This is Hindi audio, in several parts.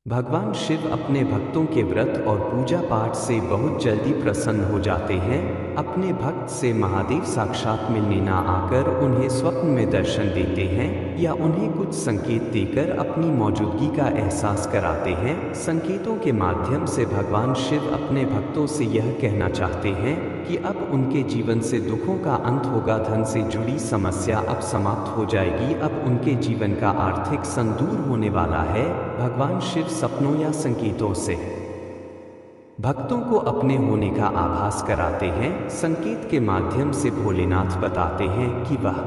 भगवान शिव अपने भक्तों के व्रत और पूजा पाठ से बहुत जल्दी प्रसन्न हो जाते हैं। अपने भक्त से महादेव साक्षात मिलने ना आकर उन्हें स्वप्न में दर्शन देते हैं या उन्हें कुछ संकेत देकर अपनी मौजूदगी का एहसास कराते हैं। संकेतों के माध्यम से भगवान शिव अपने भक्तों से यह कहना चाहते हैं कि अब उनके जीवन से दुखों का अंत होगा, धन से जुड़ी समस्या अब समाप्त हो जाएगी, अब उनके जीवन का आर्थिक संतुलन होने वाला है। भगवान शिव सपनों या संकेतों से भक्तों को अपने होने का आभास कराते हैं। संकेत के माध्यम से भोलेनाथ बताते हैं कि वह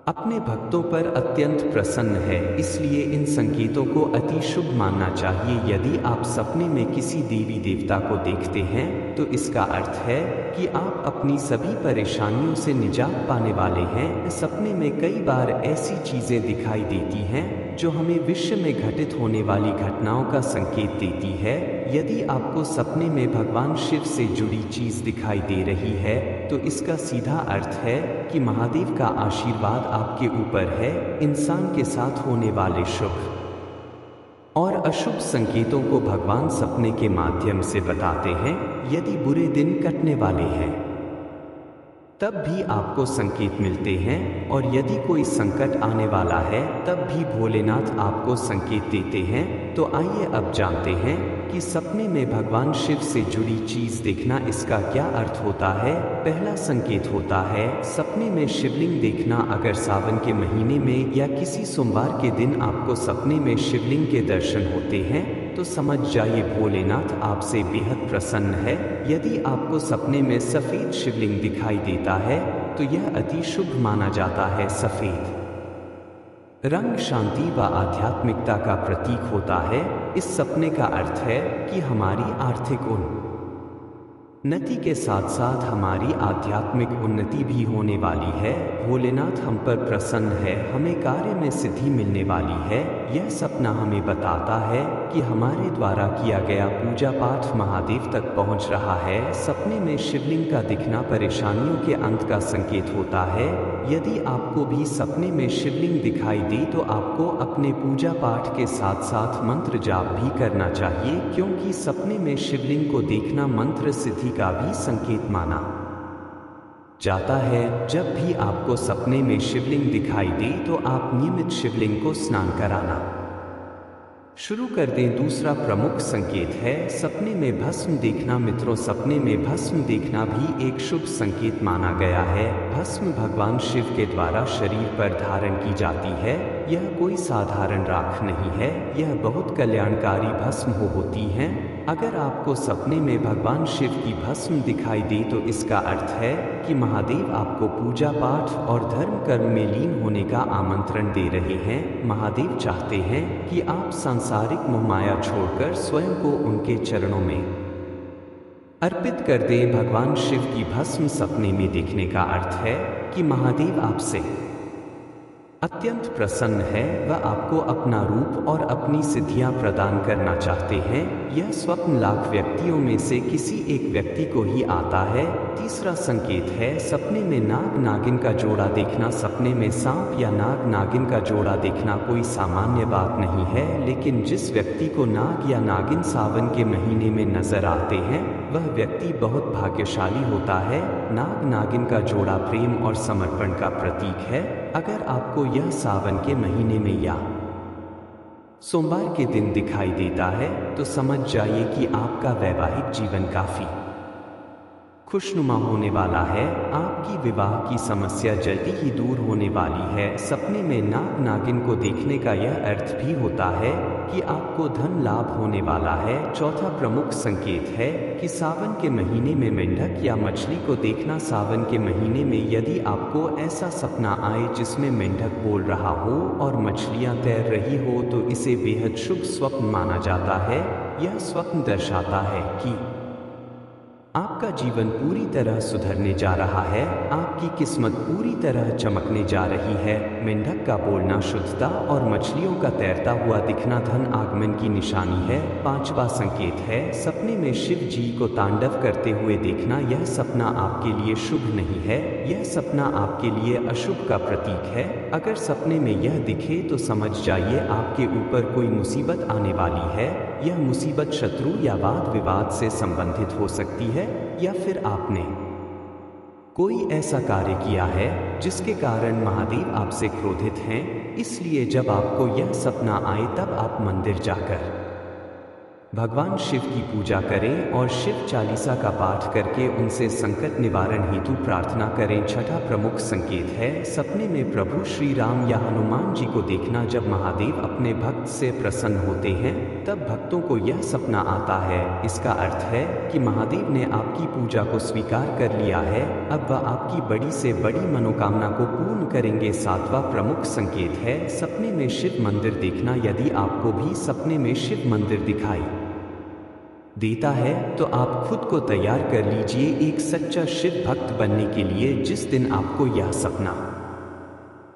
अपने भक्तों पर अत्यंत प्रसन्न है, इसलिए इन संकेतों को अति शुभ मानना चाहिए। यदि आप सपने में किसी देवी देवता को देखते हैं तो इसका अर्थ है कि आप अपनी सभी परेशानियों से निजात पाने वाले हैं। सपने में कई बार ऐसी चीजें दिखाई देती हैं जो हमें विश्व में घटित होने वाली घटनाओं का संकेत देती है। यदि आपको सपने में भगवान शिव से जुड़ी चीज दिखाई दे रही है तो इसका सीधा अर्थ है कि महादेव का आशीर्वाद आपके ऊपर है। इंसान के साथ होने वाले शुभ और अशुभ संकेतों को भगवान सपने के माध्यम से बताते हैं। यदि बुरे दिन कटने वाले हैं तब भी आपको संकेत मिलते हैं, और यदि कोई संकट आने वाला है तब भी भोलेनाथ आपको संकेत देते हैं। तो आइए अब जानते हैं कि सपने में भगवान शिव से जुड़ी चीज देखना इसका क्या अर्थ होता है। पहला संकेत होता है सपने में शिवलिंग देखना। अगर सावन के महीने में या किसी सोमवार के दिन आपको सपने में शिवलिंग के दर्शन होते हैं तो समझ जाइए भोलेनाथ आपसे बेहद प्रसन्न है। यदि आपको सपने में सफेद शिवलिंग दिखाई देता है तो यह अति शुभ माना जाता है। सफेद रंग शांति व आध्यात्मिकता का प्रतीक होता है। इस सपने का अर्थ है कि हमारी आर्थिक उन्नति के साथ साथ हमारी आध्यात्मिक उन्नति भी होने वाली है। भोलेनाथ हम पर प्रसन्न है, हमें कार्य में सिद्धि मिलने वाली है। यह सपना हमें बताता है कि हमारे द्वारा किया गया पूजा पाठ महादेव तक पहुंच रहा है। सपने में शिवलिंग का दिखना परेशानियों के अंत का संकेत होता है। यदि आपको भी सपने में शिवलिंग दिखाई दे तो आपको अपने पूजा पाठ के साथ साथ मंत्र जाप भी करना चाहिए, क्योंकि सपने में शिवलिंग को देखना मंत्र सिद्धि का भी संकेत माना जाता है। जब भी आपको सपने में शिवलिंग दिखाई दे तो आप नियमित शिवलिंग को स्नान कराना शुरू कर दें। दूसरा प्रमुख संकेत है सपने में भस्म देखना। मित्रों, सपने में भस्म देखना भी एक शुभ संकेत माना गया है। भस्म भगवान शिव के द्वारा शरीर पर धारण की जाती है। यह कोई साधारण राख नहीं है, यह बहुत कल्याणकारी भस्म होती है। अगर आपको सपने में भगवान शिव की भस्म दिखाई दे तो इसका अर्थ है कि महादेव आपको पूजा पाठ और धर्म कर्म में लीन होने का आमंत्रण दे रहे हैं। महादेव चाहते हैं कि आप सांसारिक मोहमाया छोड़कर स्वयं को उनके चरणों में अर्पित कर दें। भगवान शिव की भस्म सपने में देखने का अर्थ है कि महादेव आपसे अत्यंत प्रसन्न है, वह आपको अपना रूप और अपनी सिद्धियां प्रदान करना चाहते हैं। यह स्वप्न लाख व्यक्तियों में से किसी एक व्यक्ति को ही आता है। तीसरा संकेत है सपने में नाग नागिन का जोड़ा देखना। सपने में सांप या नाग नागिन का जोड़ा देखना कोई सामान्य बात नहीं है, लेकिन जिस व्यक्ति को नाग या नागिन सावन के महीने में नजर आते हैं वह व्यक्ति बहुत भाग्यशाली होता है। नाग नागिन का जोड़ा प्रेम और समर्पण का प्रतीक है। अगर आपको यह सावन के महीने में या सोमवार के दिन दिखाई देता है तो समझ जाइए कि आपका वैवाहिक जीवन काफी खुशनुमा होने वाला है। आपकी विवाह की समस्या जल्दी ही दूर होने वाली है। सपने में नाग नागिन को देखने का यह अर्थ भी होता है कि आपको धन लाभ होने वाला है। चौथा प्रमुख संकेत है कि सावन के महीने में मेंढक या मछली को देखना। सावन के महीने में यदि आपको ऐसा सपना आए जिसमें मेंढक बोल रहा हो और मछलियां तैर रही हो तो इसे बेहद शुभ स्वप्न माना जाता है। यह स्वप्न दर्शाता है कि आपका जीवन पूरी तरह सुधरने जा रहा है, आपकी किस्मत पूरी तरह चमकने जा रही है। मेंढक का बोलना शुद्धता और मछलियों का तैरता हुआ दिखना धन आगमन की निशानी है। पांचवा संकेत है सपने में शिव जी को तांडव करते हुए देखना। यह सपना आपके लिए शुभ नहीं है, यह सपना आपके लिए अशुभ का प्रतीक है। अगर सपने में यह दिखे तो समझ जाइए आपके ऊपर कोई मुसीबत आने वाली है। यह मुसीबत शत्रु या वाद विवाद से संबंधित हो सकती है, या फिर आपने कोई ऐसा कार्य किया है जिसके कारण महादेव आपसे क्रोधित हैं। इसलिए जब आपको यह सपना आए तब आप मंदिर जाकर भगवान शिव की पूजा करें और शिव चालीसा का पाठ करके उनसे संकट निवारण हेतु प्रार्थना करें। छठा प्रमुख संकेत है सपने में प्रभु श्री राम या हनुमान जी को देखना। जब महादेव अपने भक्त से प्रसन्न होते हैं तब भक्तों को यह सपना आता है। इसका अर्थ है कि महादेव ने आपकी पूजा को स्वीकार कर लिया है, अब वह आपकी बड़ी से बड़ी मनोकामना को पूर्ण करेंगे। सातवां प्रमुख संकेत है सपने में शिव मंदिर देखना। यदि आपको भी सपने में शिव मंदिर दिखाई देता है तो आप खुद को तैयार कर लीजिए एक सच्चा शिव भक्त बनने के लिए। जिस दिन आपको यह सपना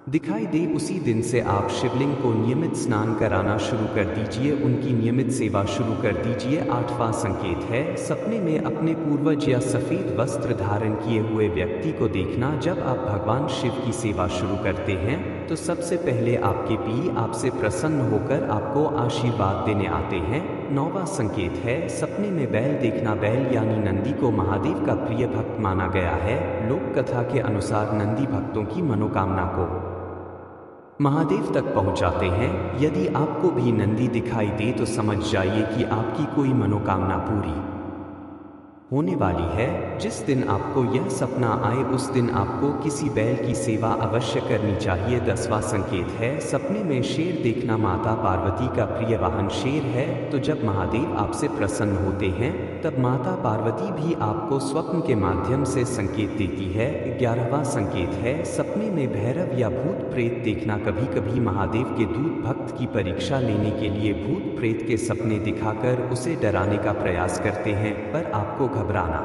दिखाई दे उसी दिन से आप शिवलिंग को नियमित स्नान कराना शुरू कर दीजिए, उनकी नियमित सेवा शुरू कर दीजिए। आठवां संकेत है सपने में अपने पूर्वज या सफ़ेद वस्त्र धारण किए हुए व्यक्ति को देखना। जब आप भगवान शिव की सेवा शुरू करते हैं तो सबसे पहले आपके पी आपसे प्रसन्न होकर आपको आशीर्वाद देने आते हैं। नौवां संकेत है सपने में बैल देखना। बैल यानी नंदी को महादेव का प्रिय भक्त माना गया है। लोक कथा के अनुसार नंदी भक्तों की मनोकामना को महादेव तक पहुंचाते हैं। यदि आपको भी नंदी दिखाई दे तो समझ जाइए कि आपकी कोई मनोकामना पूरी होने वाली है। जिस दिन आपको यह सपना आए उस दिन आपको किसी बैल की सेवा अवश्य करनी चाहिए। 10वां संकेत है सपने में शेर देखना। माता पार्वती का प्रिय वाहन शेर है, तो जब महादेव आपसे प्रसन्न होते हैं तब माता पार्वती भी आपको स्वप्न के माध्यम से संकेत देती है। 11वां संकेत है सपने में भैरव या भूत प्रेत देखना। कभी कभी महादेव के दूत भक्त की परीक्षा लेने के लिए भूत प्रेत के सपने दिखाकर उसे डराने का प्रयास करते हैं, पर आपको घबराना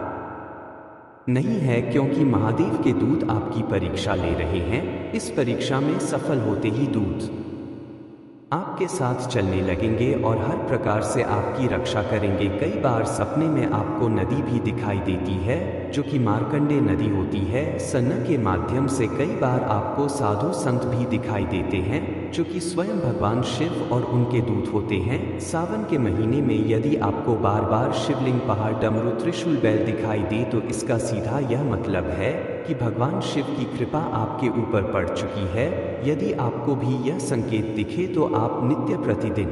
नहीं है, क्योंकि महादेव के दूत आपकी परीक्षा ले रहे हैं। इस परीक्षा में सफल होते ही दूत आपके साथ चलने लगेंगे और हर प्रकार से आपकी रक्षा करेंगे। कई बार सपने में आपको नदी भी दिखाई देती है जो कि मार्कंडेय नदी होती है। सन्न के माध्यम से कई बार आपको साधु संत भी दिखाई देते हैं जो कि स्वयं भगवान शिव और उनके दूत होते हैं। सावन के महीने में यदि आपको बार बार शिवलिंग, पहाड़, डमरू, त्रिशूल, बैल दिखाई दे तो इसका सीधा यह मतलब है कि भगवान शिव की कृपा आपके ऊपर पड़ चुकी है। यदि आपको भी यह संकेत दिखे तो आप नित्य प्रतिदिन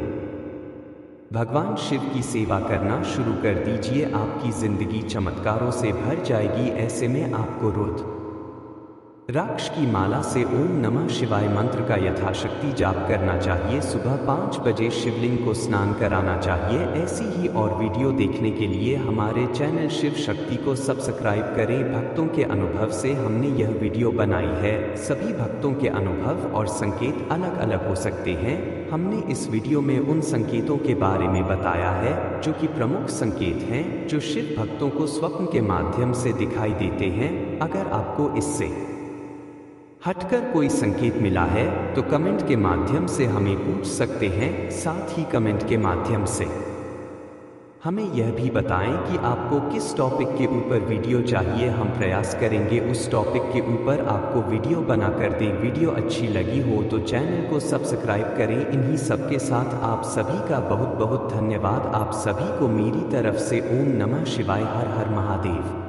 भगवान शिव की सेवा करना शुरू कर दीजिए। आपकी जिंदगी चमत्कारों से भर जाएगी। ऐसे में आपको रुद्राक्ष की माला से ओम नमः शिवाय मंत्र का यथाशक्ति जाप करना चाहिए। सुबह 5 बजे शिवलिंग को स्नान कराना चाहिए। ऐसी ही और वीडियो देखने के लिए हमारे चैनल शिव शक्ति को सब्सक्राइब करें। भक्तों के अनुभव से हमने यह वीडियो बनाई है। सभी भक्तों के अनुभव और संकेत अलग अलग हो सकते हैं। हमने इस वीडियो में उन संकेतों के बारे में बताया है जो कि प्रमुख संकेत हैं जो शिव भक्तों को स्वप्न के माध्यम से दिखाई देते हैं। अगर आपको इससे हटकर कोई संकेत मिला है तो कमेंट के माध्यम से हमें पूछ सकते हैं। साथ ही कमेंट के माध्यम से हमें यह भी बताएं कि आपको किस टॉपिक के ऊपर वीडियो चाहिए। हम प्रयास करेंगे उस टॉपिक के ऊपर आपको वीडियो बना कर दें। वीडियो अच्छी लगी हो तो चैनल को सब्सक्राइब करें। इन्हीं सब के साथ आप सभी का बहुत बहुत धन्यवाद। आप सभी को मेरी तरफ से ओम नमः शिवाय। हर हर महादेव।